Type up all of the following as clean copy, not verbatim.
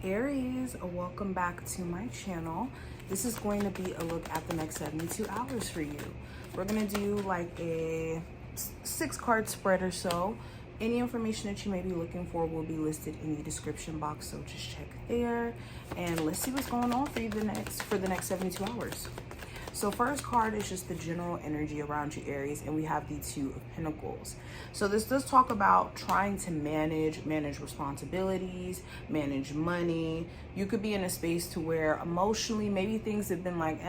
Aries, welcome back to my channel. This is going to be a look at the next 72 hours for you. We're going to do like a 6-card spread or so. Any information that you may be looking for will be listed in the description box, so just check there. And let's see what's going on for you for the next 72 hours. So first card is just the general energy around you, Aries, and we have the Two of Pentacles. So this does talk about trying to manage responsibilities, manage money. You could be in a space to where emotionally maybe things have been like,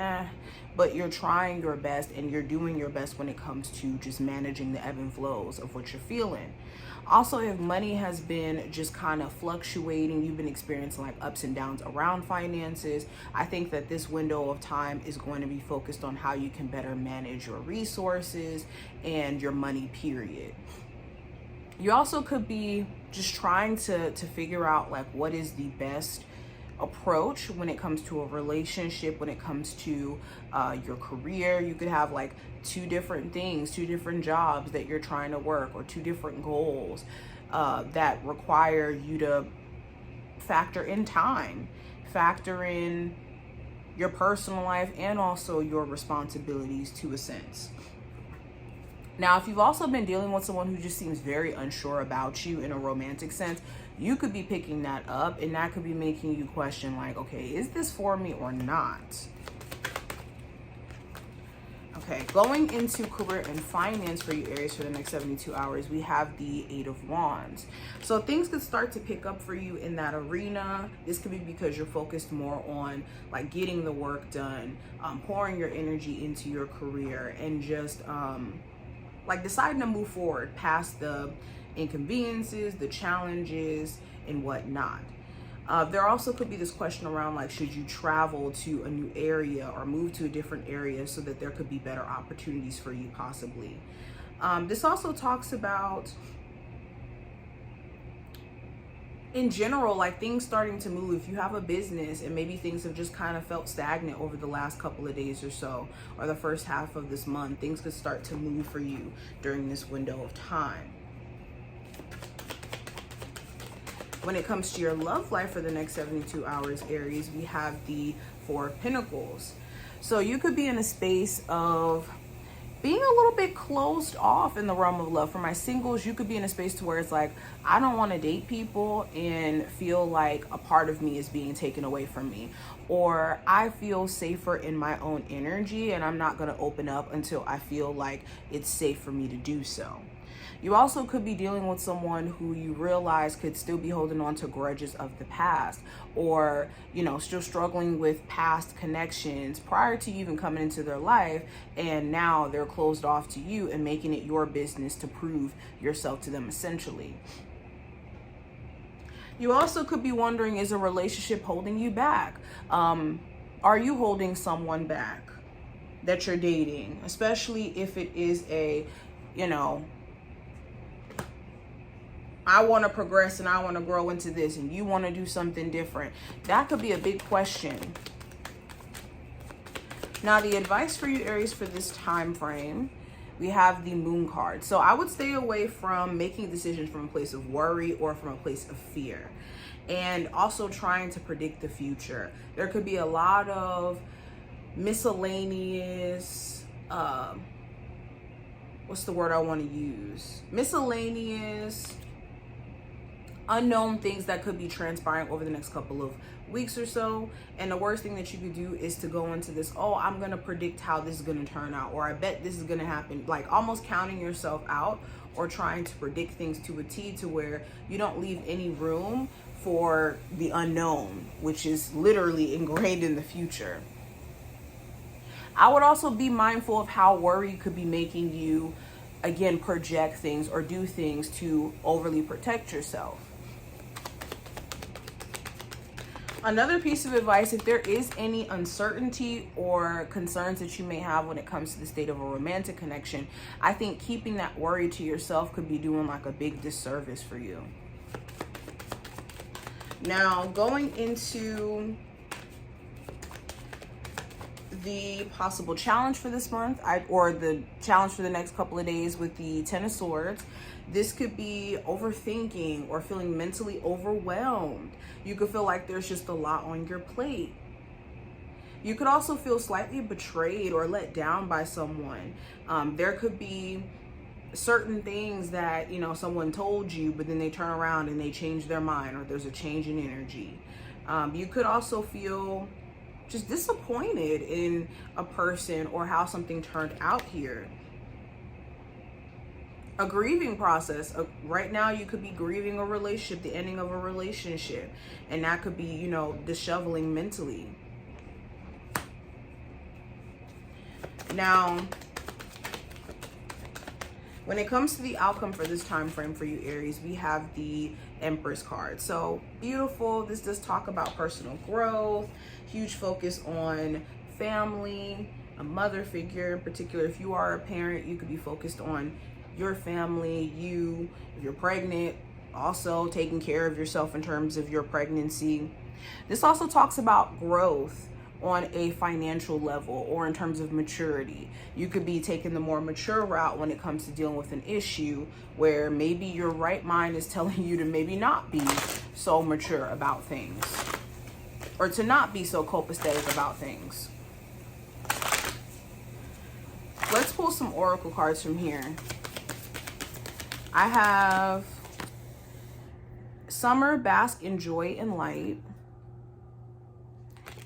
but you're trying your best and you're doing your best when it comes to just managing the ebb and flows of what you're feeling. Also, if money has been just kind of fluctuating, you've been experiencing like ups and downs around finances, I think that this window of time is going to be focused on how you can better manage your resources and your money, period. You also could be just trying to figure out like what is the best approach when it comes to a relationship, when it comes to your career. You could have like two different things, two different jobs that you're trying to work, or two different goals that require you to factor in time, factor in your personal life, and also your responsibilities to a sense. Now, if you've also been dealing with someone who just seems very unsure about you in a romantic sense, you could be picking that up, and that could be making you question like, okay, is this for me or not? Okay, going into career and finance for you, Aries, for the next 72 hours, we have the Eight of Wands. So things could start to pick up for you in that arena. This could be because you're focused more on like getting the work done, pouring your energy into your career, and just like deciding to move forward past the inconveniences, the challenges, and whatnot. There also could be this question around like, should you travel to a new area or move to a different area so that there could be better opportunities for you possibly. This also talks about, in general, like things starting to move. If you have a business and maybe things have just kind of felt stagnant over the last couple of days or so, or the first half of this month, things could start to move for you during this window of time. When it comes to your love life for the next 72 hours, Aries, we have the Four of Pentacles. So you could be in a space of being a little bit closed off in the realm of love. For my singles, you could be in a space to where it's like, I don't want to date people and feel like a part of me is being taken away from me. Or I feel safer in my own energy and I'm not going to open up until I feel like it's safe for me to do so. You also could be dealing with someone who you realize could still be holding on to grudges of the past, or, you know, still struggling with past connections prior to you even coming into their life. And now they're closed off to you and making it your business to prove yourself to them, essentially. You also could be wondering, is a relationship holding you back? Are you holding someone back that you're dating? Especially if it is a, you know, I want to progress and I want to grow into this, and you want to do something different. That could be a big question. Now, the advice for you, Aries, for this time frame, we have the Moon card. So I would stay away from making decisions from a place of worry or from a place of fear, and also trying to predict the future. There could be a lot of miscellaneous, what's the word I want to use? Miscellaneous, unknown things that could be transpiring over the next couple of weeks or so. And the worst thing that you could do is to go into this, oh, I'm going to predict how this is going to turn out, or I bet this is going to happen, like almost counting yourself out or trying to predict things to a T, to where you don't leave any room for the unknown, which is literally ingrained in the future. I would also be mindful of how worry could be making you, again, project things or do things to overly protect yourself. Another piece of advice, if there is any uncertainty or concerns that you may have when it comes to the state of a romantic connection, I think keeping that worry to yourself could be doing like a big disservice for you. Now, going into the possible challenge for this month, or the challenge for the next couple of days with the Ten of Swords. This could be overthinking or feeling mentally overwhelmed. You could feel like there's just a lot on your plate. You could also feel slightly betrayed or let down by someone. There could be certain things that, you know, someone told you, but then they turn around and they change their mind, or there's a change in energy. You could also feel just disappointed in a person or how something turned out here. A grieving process. Right now, you could be grieving a relationship, the ending of a relationship, and that could be, you know, disheveling mentally. Now, when it comes to the outcome for this time frame for you, Aries, we have the Empress card. So beautiful. This does talk about personal growth, huge focus on family, a mother figure in particular. If you are a parent, you could be focused on your family, you, if you're pregnant, also taking care of yourself in terms of your pregnancy. This also talks about growth on a financial level or in terms of maturity. You could be taking the more mature route when it comes to dealing with an issue where maybe your right mind is telling you to maybe not be so mature about things, or to not be so copacetic about things. Let's pull some oracle cards from here. I have Summer, bask in joy and light.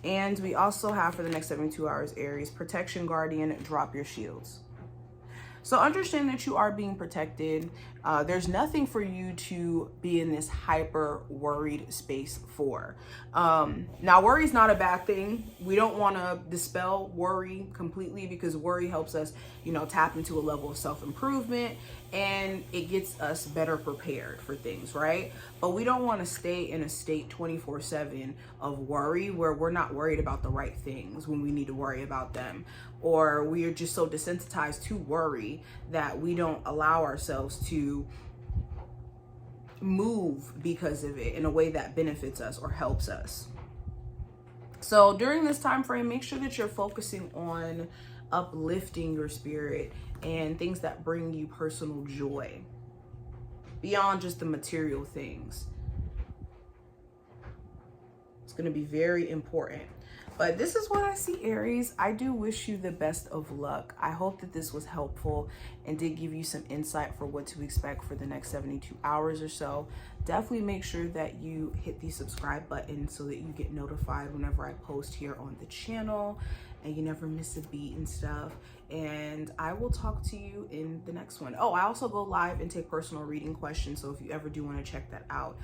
And we also have for the next 72 hours, Aries, protection, guardian, drop your shields. So understand that you are being protected. There's nothing for you to be in this hyper worried space for. Now, worry is not a bad thing. We don't want to dispel worry completely, because worry helps us, you know, tap into a level of self-improvement, and it gets us better prepared for things, right? But we don't want to stay in a state 24/7 of worry where we're not worried about the right things when we need to worry about them, or we are just so desensitized to worry that we don't allow ourselves to move because of it in a way that benefits us or helps us. So during this time frame, make sure that you're focusing on uplifting your spirit and things that bring you personal joy beyond just the material things. It's going to be very important. But this is what I see, Aries. I do wish you the best of luck. I hope that this was helpful and did give you some insight for what to expect for the next 72 hours or so. Definitely make sure that you hit the subscribe button so that you get notified whenever I post here on the channel and you never miss a beat and stuff. And I will talk to you in the next one. Oh, I also go live and take personal reading questions. So if you ever do want to check that out,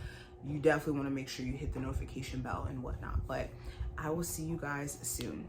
you definitely want to make sure you hit the notification bell and whatnot. But I will see you guys soon.